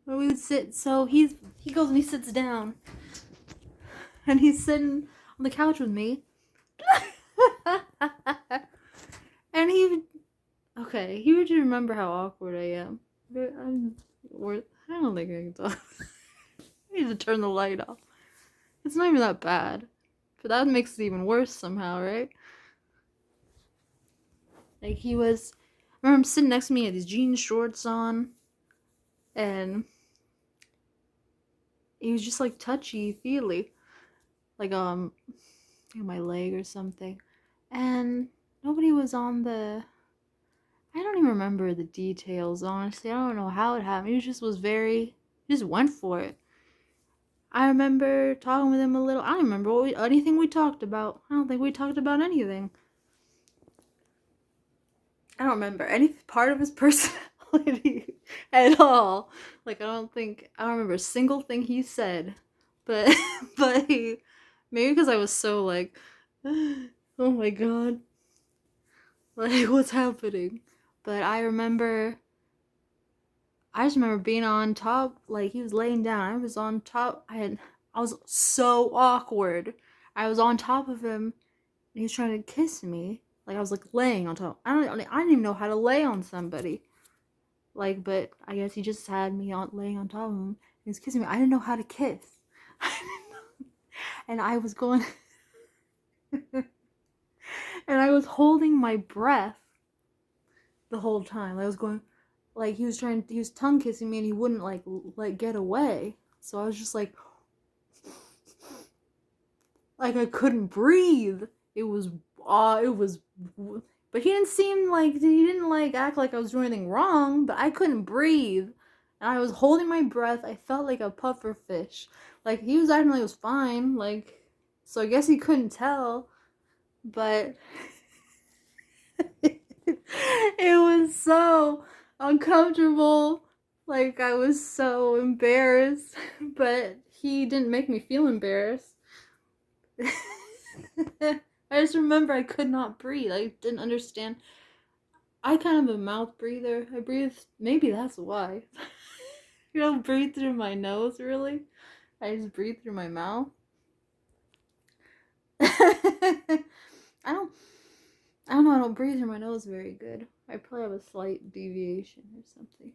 where we would sit. So he goes and he sits down, and he's sitting on the couch with me. And he would remember how awkward I am. I don't think I can talk. I need to turn the light off. It's not even that bad, but that makes it even worse somehow, right? Like I remember him sitting next to me, he had these jean shorts on, and he was just like touchy feely, like my leg or something, and nobody was on the. I don't even remember the details, honestly. I don't know how it happened. He just went for it. I remember talking with him a little. I don't remember anything we talked about. I don't think we talked about anything. I don't remember any part of his personality at all. Like I don't remember a single thing he said. But maybe because I was so like, oh my god, like what's happening? But I just remember being on top, like he was laying down. I was on top. I was so awkward. I was on top of him, and he was trying to kiss me. Like I was like laying on top. I didn't even know how to lay on somebody. Like, but I guess he just had me on laying on top of him. He was kissing me. I didn't know how to kiss, and I was going, and I was holding my breath the whole time. I was going, like he was tongue kissing me, and he wouldn't like get away. So I was just like I couldn't breathe. It was but he didn't like act like I was doing anything wrong, but I couldn't breathe. And I was holding my breath. I felt like a puffer fish. Like he was acting like it was fine, like so I guess he couldn't tell, but it was so uncomfortable. Like I was so embarrassed, but he didn't make me feel embarrassed. I just remember I could not breathe. I didn't understand. I kind of a mouth breather. I breathe. Maybe that's why. You don't breathe through my nose, really. I just breathe through my mouth. I don't. I don't know. I don't breathe through my nose very good. I probably have a slight deviation or something.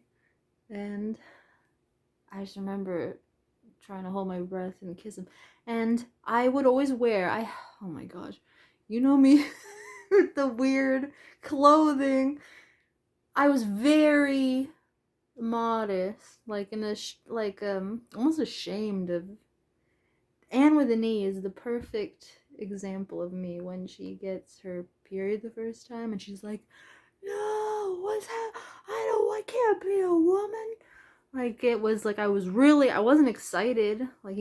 And I just remember trying to hold my breath and kiss him. And I would always oh my gosh, you know me with the weird clothing. I was very modest, like almost ashamed of. Anne with an E is the perfect example of me when she gets her period the first time, and she's like, "No, what's that? I can't be a woman." Like it was like I wasn't excited. Like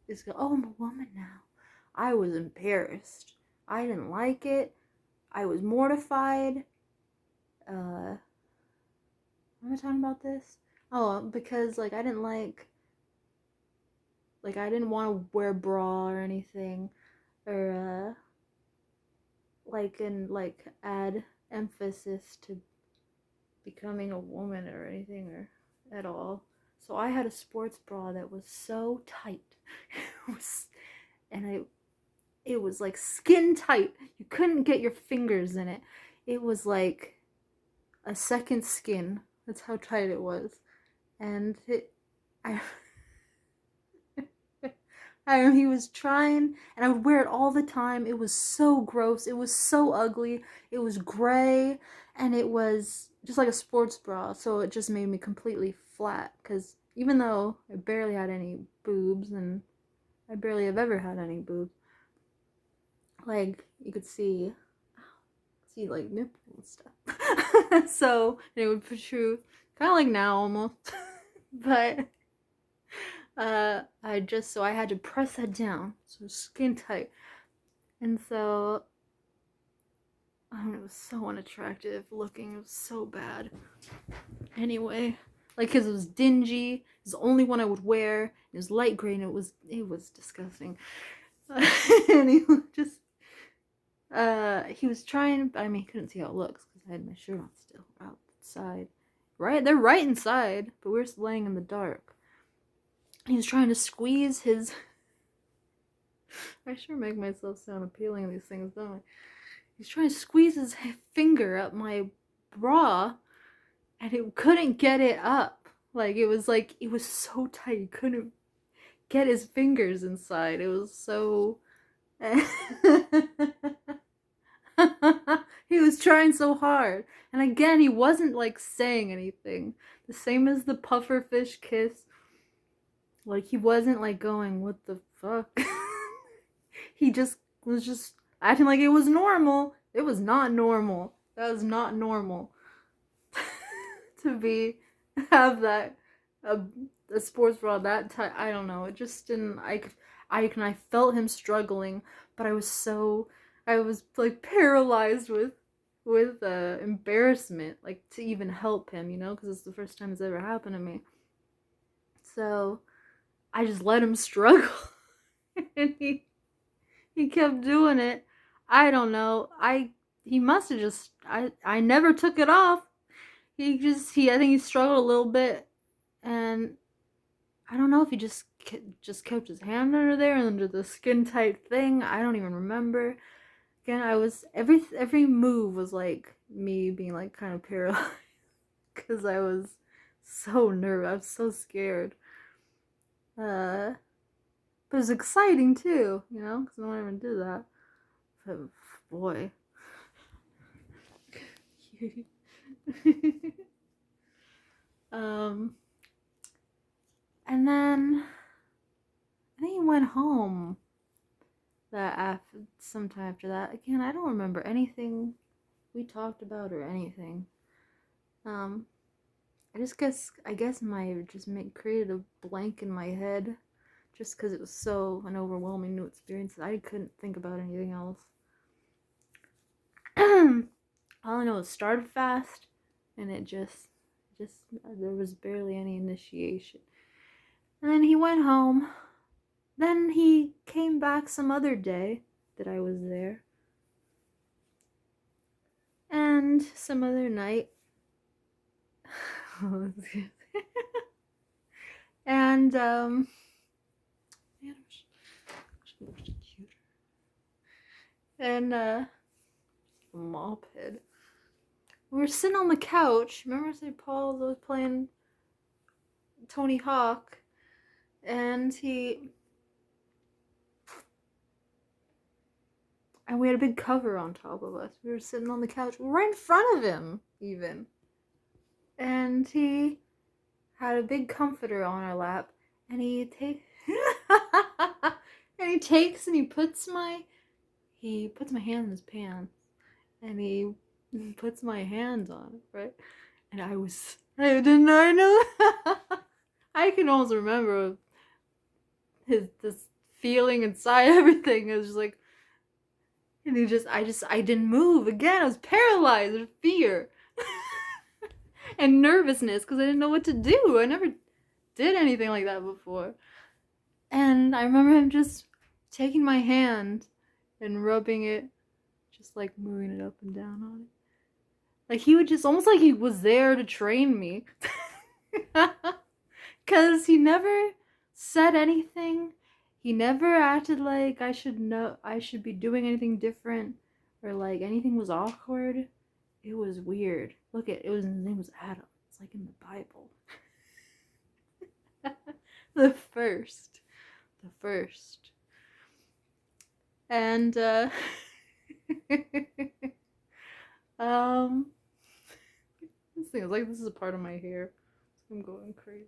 it's oh, I'm a woman now. I was embarrassed. I didn't like it. I was mortified. Why am I talking about this? Oh, because I didn't I didn't want to wear a bra or anything, or and add emphasis to becoming a woman or anything or at all. So I had a sports bra that was so tight. It was like skin tight. You couldn't get your fingers in it. It was like a second skin. That's how tight it was. And I he was trying, and I would wear it all the time. It was so gross. It was so ugly. It was gray, and it was just like a sports bra. So it just made me completely flat. Because even though I barely had any boobs, and I barely have ever had any boobs, like you could see like nipples and stuff. So it would protrude, kind of like now almost, but. I had to press that down, so skin tight, and so it was so unattractive looking. It was so bad. Anyway, because it was dingy. It was the only one I would wear. It was light gray, and it was disgusting. And he was trying. I mean, he couldn't see how it looks because I had my shirt on still. We're outside. Right? They're right inside, but we're laying in the dark. He was trying to squeeze his... I sure make myself sound appealing in these things, don't I? He's trying to squeeze his finger up my bra, and it couldn't get it up. It was so tight, he couldn't get his fingers inside. It was so... He was trying so hard. And again, he wasn't saying anything. The same as the pufferfish kiss. He wasn't going, what the fuck? He just was just acting like it was normal. It was not normal. That was not normal. To have that a sports bra that tight. I don't know. It just didn't. I felt him struggling, but I was paralyzed with embarrassment, to even help him, because it's the first time it's ever happened to me. So I just let him struggle, and he kept doing it. I don't know. He must have just. I never took it off. I think he struggled a little bit, and I don't know if he just kept his hand under there under the skin tight thing. I don't even remember. Again, I was every move was me being kind of paralyzed because I was so nervous. I was so scared. But it was exciting too, because no one ever did that. But boy. And then I think he went home sometime after that. Again, I don't remember anything we talked about or anything. I guess created a blank in my head just because it was so an overwhelming new experience that I couldn't think about anything else. All I know is it started fast, and it just there was barely any initiation. And then he went home. Then he came back some other day that I was there. And some other night. And man, and mop head. We were sitting on the couch. Remember I said Paul was playing Tony Hawk, and we had a big cover on top of us. We were sitting on the couch right in front of him, even. And he had a big comforter on our lap, and he puts my hand in his pants, and he puts my hands on it, right? And I know. I can almost remember this feeling inside everything. It was just and I didn't move again. I was paralyzed with fear and nervousness because I didn't know what to do. I never did anything like that before. And I remember him just taking my hand and rubbing it, just moving it up and down on it. He would just, almost like he was there to train me. Because he never said anything. He never acted like I should be doing anything different, or anything was awkward. It was weird. His name was Adam. It's in the Bible. The first. And this thing is this is a part of my hair. I'm going crazy.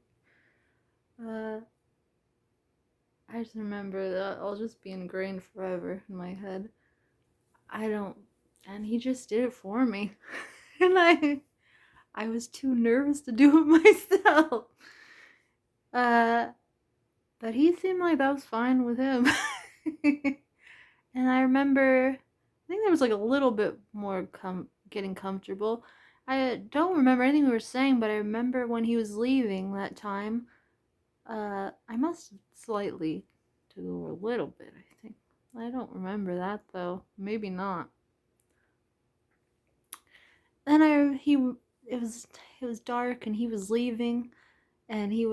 I just remember that I'll just be ingrained forever in my head. And he just did it for me. And I was too nervous to do it myself. But he seemed like that was fine with him. And I remember, I think there was a little bit more getting comfortable. I don't remember anything we were saying, but I remember when he was leaving that time, I must have slightly took over a little bit, I think. I don't remember that, though. Maybe not. it was dark and he was leaving, and I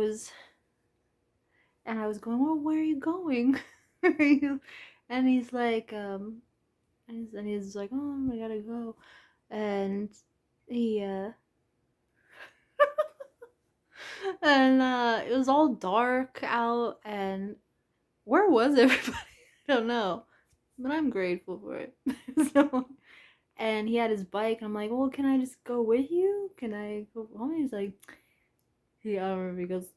was going, well, where are you going? And he's like, and he's like, oh, I gotta go. And he, and it was all dark out, and where was everybody? I don't know, but I'm grateful for it. So, and he had his bike, and I'm like, well, can I just go with you? Can I go home? He's like, I don't remember, he goes,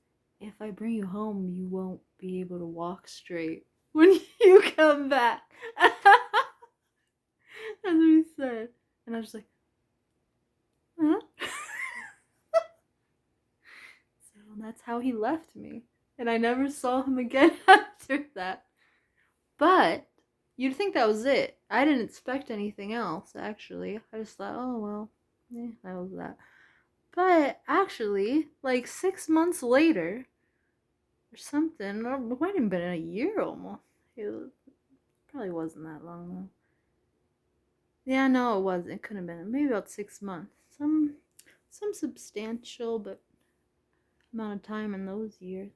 if I bring you home, you won't be able to walk straight when you come back. That's what he said. And I was just like, huh? So that's how he left me. And I never saw him again after that. But you'd think that was it. I didn't expect anything else, actually. I just thought, oh, well, yeah, that was that. But actually, like 6 months later, or something, or it might have been a year almost. Probably wasn't that long though. Yeah, no, it wasn't. It couldn't have been. Maybe about 6 months. Some substantial but amount of time in those years.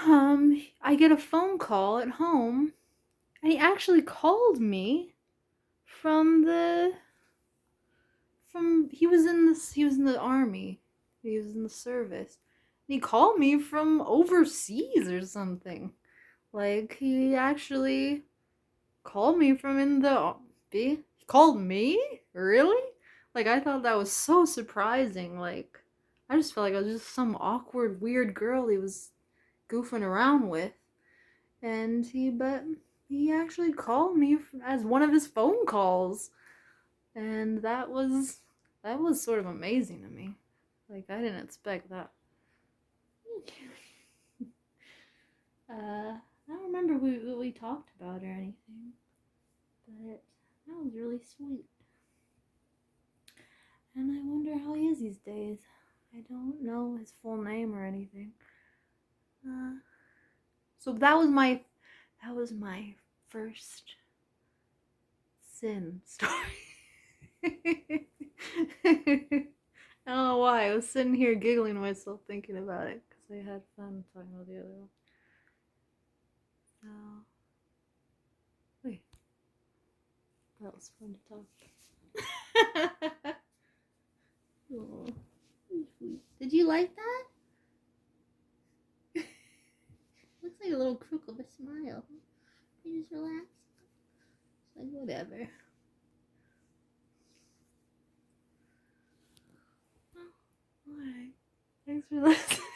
I get a phone call at home, and he actually called me from he was in the army. He was in the service. And he called me from overseas or something. Like, he actually called me from in the he called me? Really? Like, I thought that was so surprising. Like, I just felt like I was just some awkward, weird girl he was goofing around with. And he actually called me as one of his phone calls. And that was sort of amazing to me. Like, I didn't expect that. I don't remember what we talked about or anything, but that was really sweet. And I wonder how he is these days. I don't know his full name or anything. So that was my first sin story. I don't know why. I was sitting here giggling to myself thinking about it because I had fun talking about the other one. So, wait, that was fun to talk. Oh, did you like that? Looks like a little crook of a smile. You just relax. It's like, whatever. Alright. Thanks for listening.